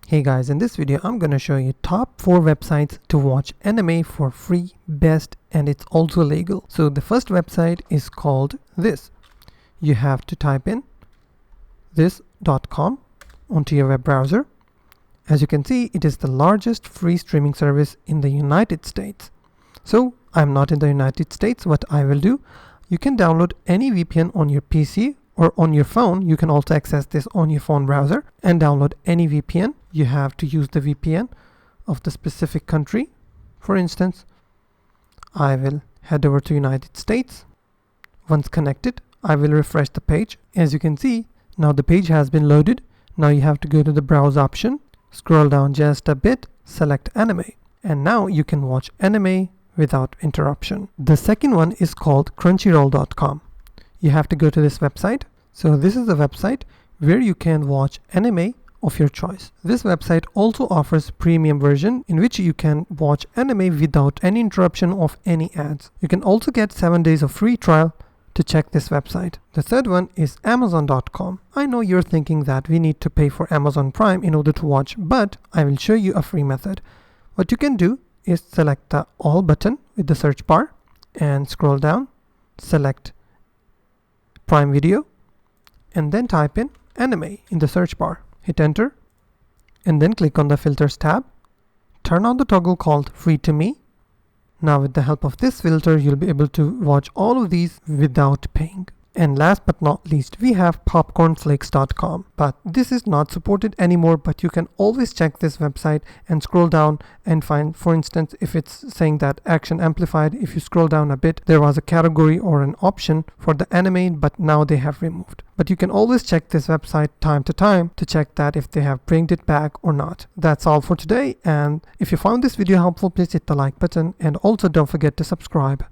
Hey guys, in this video I'm gonna show you top 4 websites to watch anime for free, best, and it's also legal. So the first website is called this. You have to type in this.com onto your web browser. As you can see, it is the largest free streaming service in the United States. So I'm not in the United States. What I will do, you can download any VPN on your PC or on your phone. You can also access this on your phone browser and download any VPN. You have to use the VPN of the specific country. For instance, I will head over to United States. Once connected, I will refresh the page. As you can see, now the page has been loaded. Now you have to go to the browse option, scroll down just a bit, select anime, and now you can watch anime without interruption. The second one is called Crunchyroll.com. You have to go to this website. So this is the website where you can watch anime of your choice. This website also offers premium version in which you can watch anime without any interruption of any ads. You can also get 7 days of free trial to check this website. The third one is Amazon.com. I know you're thinking that we need to pay for Amazon Prime in order to watch, but I will show you a free method. What you can do is select the all button with the search bar and scroll down, select Prime Video, and then type in anime in the search bar. Hit enter and then click on the filters tab. Turn on the toggle called free to me. Now with the help of this filter, you'll be able to watch all of these without paying. And last but not least, we have popcornflix.com, but this is not supported anymore, but you can always check this website and scroll down and find, for instance, if it's saying that action amplified, if you scroll down a bit, there was a category or an option for the anime, but now they have removed. But you can always check this website time to time to check that if they have brought it back or not. That's all for today, and if you found this video helpful, please hit the like button and also don't forget to subscribe.